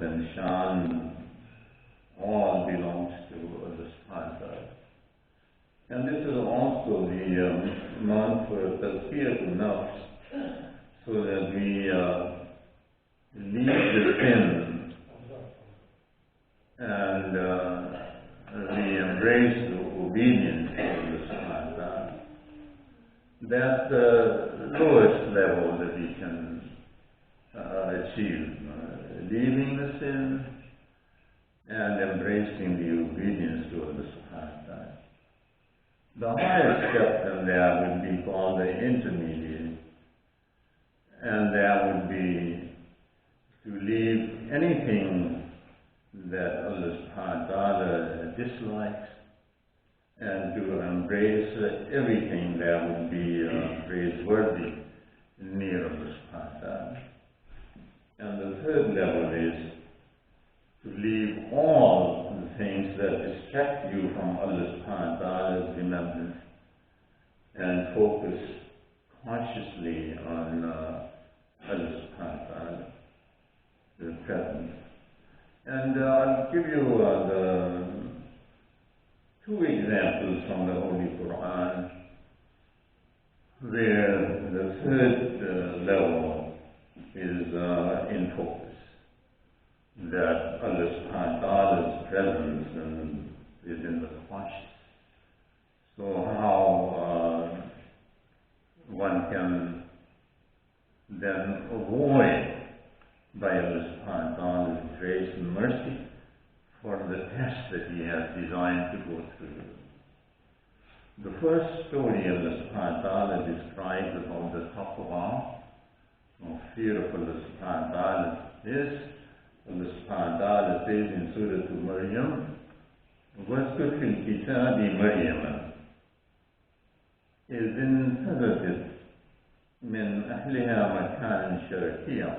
and Shan all belongs to Allah subhanahu wa ta'ala. And this is also the month for Tazkiyatun Nafs, so that we leave the sin and we embrace the obedience of Allah subhanahu wa ta'ala. That's the lowest level that we can achieve, leaving the sin and embracing the obedience to Allah subhanahu wa ta'ala. The higher step than that would be called the intermediate, and that would be to leave anything that Allah subhanahu wa ta'ala dislikes and to embrace everything that would be praiseworthy near Allah subhanahu wa ta'ala. And the third level is to leave all the things that distract you from Allah subhanahu wa ta'ala's remembrance and focus consciously on Allah subhanahu wa ta'ala, the presence. And I'll give you the two examples from the Holy Quran where the third level is in focus, that Allah subhanahu wa ta'ala's presence is in the conscious. So how one can then avoid by Allah subhanahu wa ta'ala's grace and mercy for the test that He has designed to go through. The first story Allah subhanahu wa ta'ala describes about the taqwa, of fear of Allah subhanahu wa ta'ala, is Allah subhanahu wa ta'ala says in Surah Maryam, وَاسْكُرْ فِي الْكِتَابِ مَرْيَمَ إِذْ انْتَبَذَتْ مِنْ أَهْلِهَا مَكَانًا شَرْقِيًّا.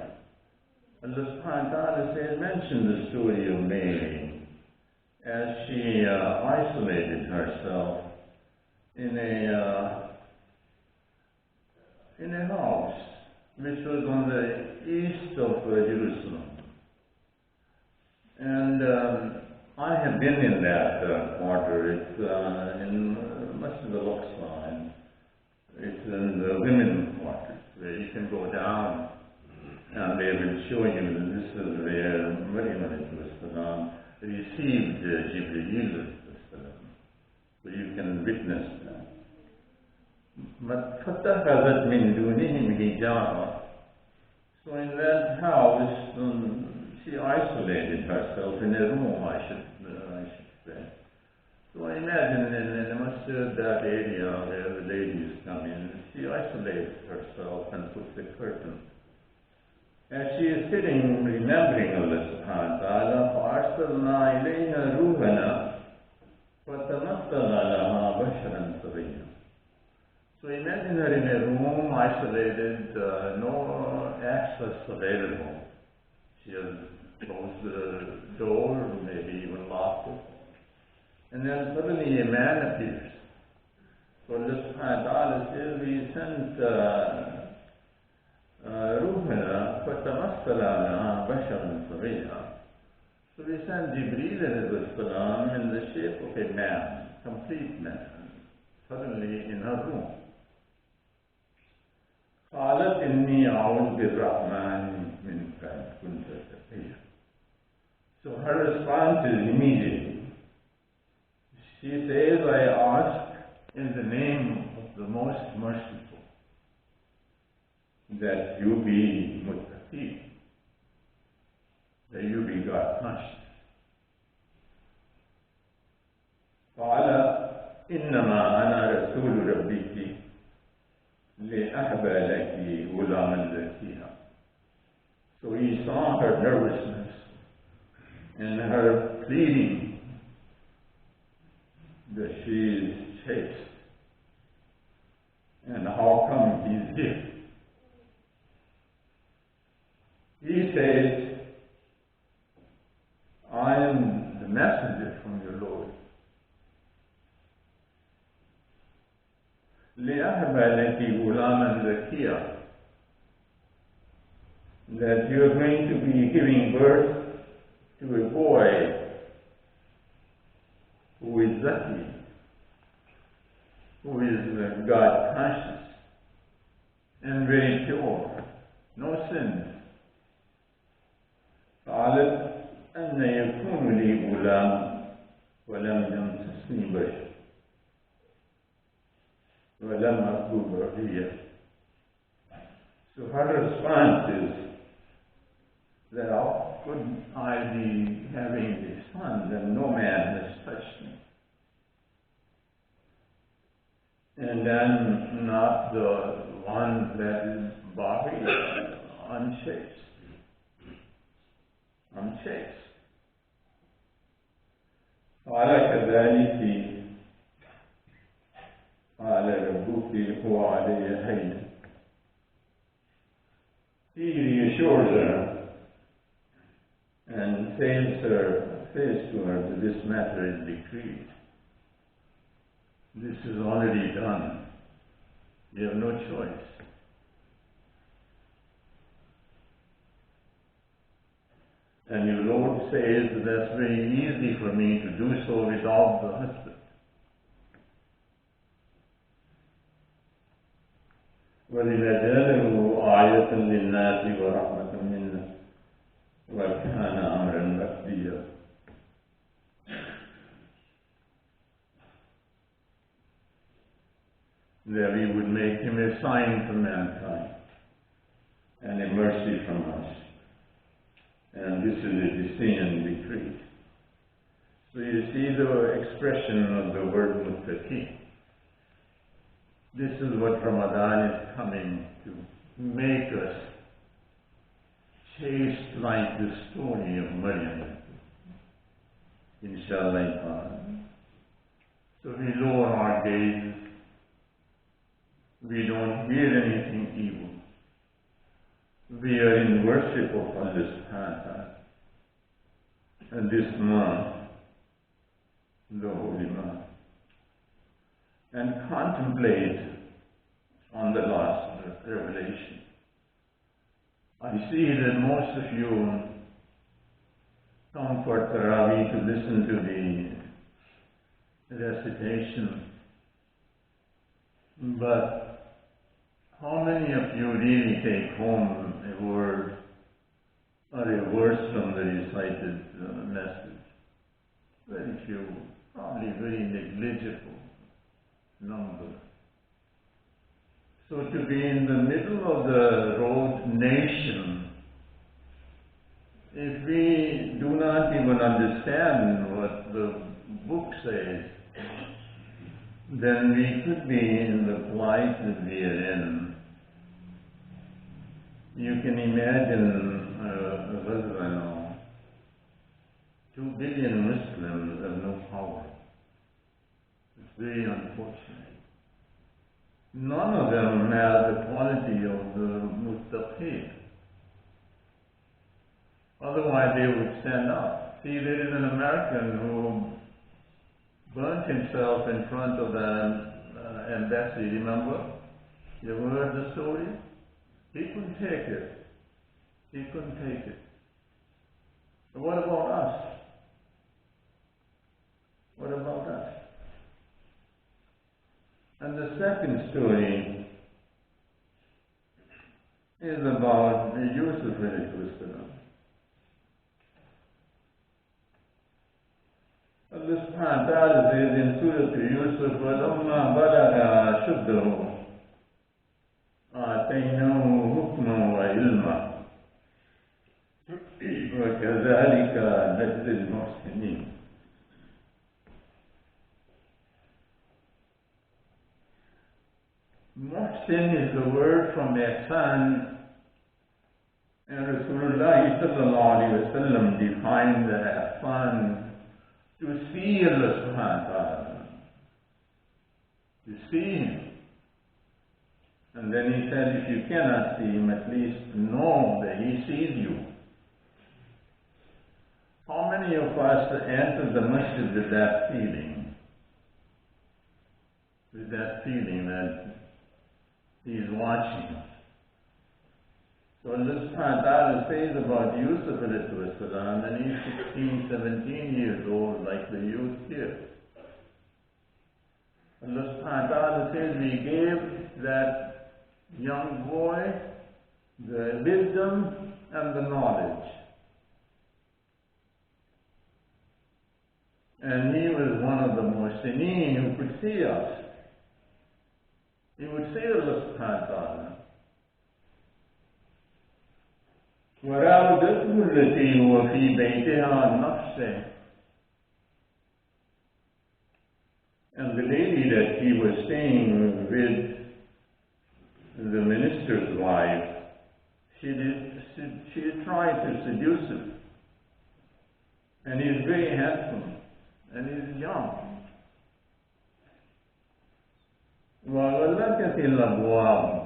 Allah subhanahu wa ta'ala says, mention the story of Mary as she isolated herself in a house which was on the east of Jerusalem. And I have been in that quarter. It's in Masjid al-Aqsa. It's in the women's quarters where you can go down and they will show you that this is where Maryam received Jibreel. So you can witness that. But فَاتَّخَذَتْ مِن دُونِهِمْ حِجَابًا. So in that house, she isolated herself in a room, I should say. So imagine in a masjid, that area where the ladies come in, she isolates herself and puts a curtain. As she is sitting, remembering Allah subhanahu wa ta'ala, فَأَرْسَلْنَا إِلَيْهَا رُوحَنَا فَتَمَثَّلَ لَهَا بَشَرًا سَوِيًّا. So imagine her in a room, isolated, no access available. She has closed the door, maybe even locked it. And then suddenly a man appears. So Allah subhanahu wa ta'ala says, we sent Ruhana فَتَمَثَّلَ لَهَا بَشَرًا سَوِيًّا. So we sent Jibreel alayhi salam in the shape of a man, complete man, suddenly in her room. قالت إني أعوذ بالرحمن منك إن كنت تقيا. So her response is immediate. She says, I ask in the name of the most merciful that you be muttaqi, that you be God conscious. قال إنما أنا رسول ربك لأحبى لك غلاما زكيا. So he saw her nervousness and her pleading that she is chaste. And how come he's here? He says, I am the messenger from your Lord. لأحبى لك غلاما زكيا, that you are going to be giving birth to a boy who is zaki, who is God conscious and very pure, no sins. قالت أن يكون لي غلام ولم يمسسني بشر ولم أكن بغيا. So her response is that how could I be having a son that no man has touched me? And then not the one that is bari, unchaste. قال كذلك قال ربك هو علي هين. He reassures her and says to her that this matter is decreed. This is already done. You have no choice. And your Lord says that that's very easy for me to do so without the husband. وَلِنَجْعَلَهُ آيَةً لِلنَّاسِ وَرَحْمَةً مِنَّا وَكَانَ أَمْرًا مَقْضِيًّا. That we would make him a sign for mankind and a mercy from us. And this is a decision decree. So you see the expression of the word muttaqi. This is what Ramadan is coming to make us chaste like the story of Maryam. Inshallah. So we lower our gaze. We don't hear anything evil. We are in worship of Allah subhanahu wa ta'ala. And this month, the holy month, and contemplate on the last revelation. I see that most of you come for Tarawih to listen to the recitation, but how many of you really take home a word or a verse from the recited message? Very few, probably very negligible number. So to be in the middle of the road nation, if we do not even understand what the book says, then we could be in the plight that we are in. You can imagine a Ghazwa now. 2 billion Muslims have no power. It's very unfortunate. None of them have the quality of the muttaqin. Otherwise they would stand up. See, there is an American who burnt himself in front of the embassy, remember? You ever heard the story? He couldn't take it. But what about us? And the second story is about Yusuf alayhi salam. Allah subhanahu wa ta'ala says in Surah Yusuf, وَلَمَّا بَلَغَ أَشُدَّهُ آتَيْنَاهُ حُكْمًا وَعِلْمًا وَكَذَلِكَ نَجْزِي الْمُحْسِنِينَ. Muhsin is the word from ihsan, and Rasulullah sallallahu alayhi wa sallam defined the ihsan to see Allah subhanahu wa ta'ala, to see Him. And then he said, if you cannot see Him, at least know that He sees you. How many of us enter the masjid with that feeling? With that feeling that He is watching us. So Allah subhanahu wa ta'ala says about Yusuf alayhi salam, and he's 16, 17 years old, like the youth here. Allah subhanahu wa ta'ala says we gave that young boy the wisdom and the knowledge. And he was one of the muhsineen who could see us. He would say to Allah subhanahu wa ta'ala, وراودته التي هو في بيتها عن نفسه. And the lady that he was staying with, the minister's wife, she tried to seduce him. And he's very handsome, and he's young. وغلقت الأبواب.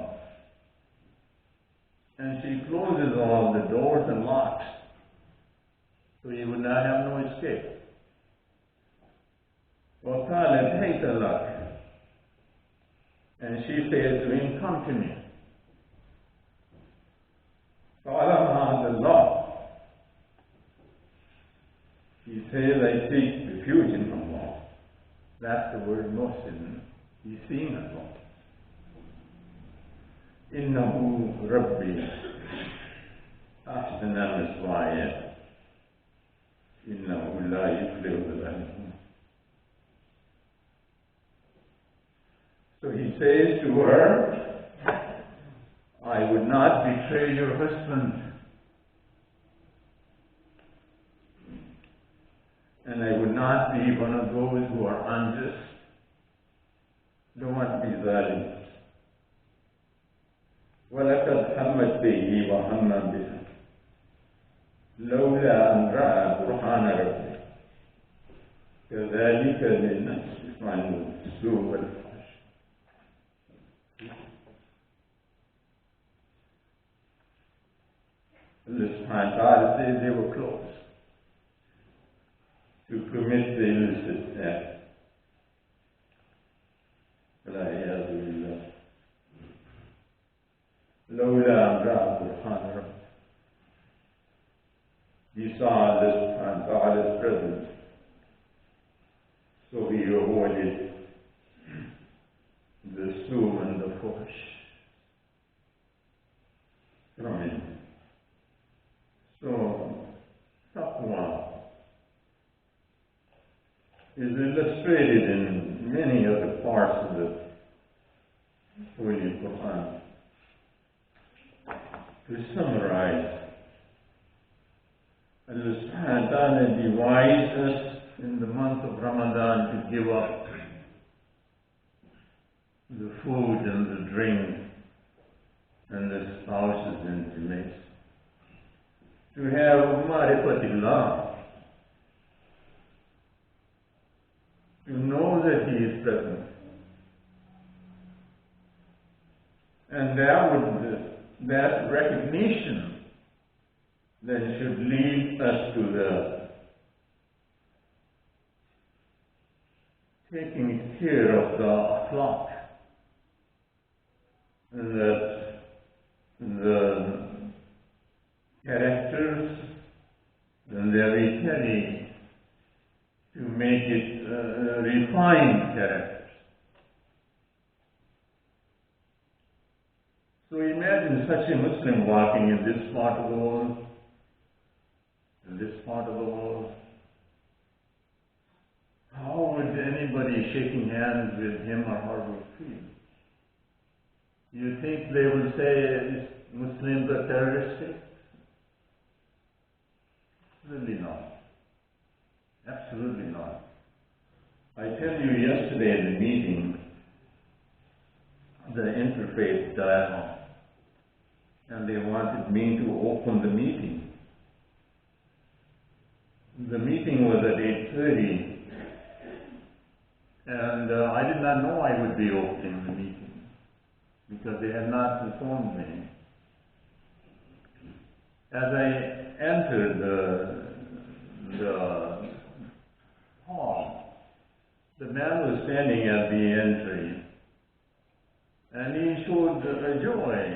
And she closes all the doors and locks, so he would not have no escape. وقالت هيت لك. And she said to him, come to me. قال معاذ الله. He says, I seek refuge in Allah. That's the word Muslim. He's seeing Allah. إنه ربي أحسن مثواي إنه لا يفلح الظالمون. So he says to her, I would not betray your husband, and I would not be one of those who are unjust. Don't want to be zalim. ولقد همت به وهم بها لولا أن رأى برهان ربه كذلك لنصرف عنه السوء والفحش. Allah subhanahu wa ta'ala says they were close to commit the illicit act. لولا أن رأى برهان ربه. He saw this and Ta'ala's presence, so he avoided the su and the fuhsh from him. So, taqwa is illustrated in many other parts of the Holy Quran. To summarize, Allah subhanahu wa ta'ala devised us in the month of Ramadan to give up the food and the drink and the spouses intimacy, to have ma'rifatillah, to know that He is present. And that recognition then should lead us to the taking care of the akhlaq, and that the characters and that we carry to make it refined characters. So imagine such a Muslim walking in this part of the world, in this part of the world. How would anybody shaking hands with him or her would feel? You think they will say Muslims are terroristic? Absolutely not. Absolutely not. I tell you, yesterday in the meeting, the interfaith dialogue, and they wanted me to open the meeting. The meeting was at 8:30, and I did not know I would be opening the meeting because they had not informed me. As I entered the hall, the man was standing at the entry, and he showed joy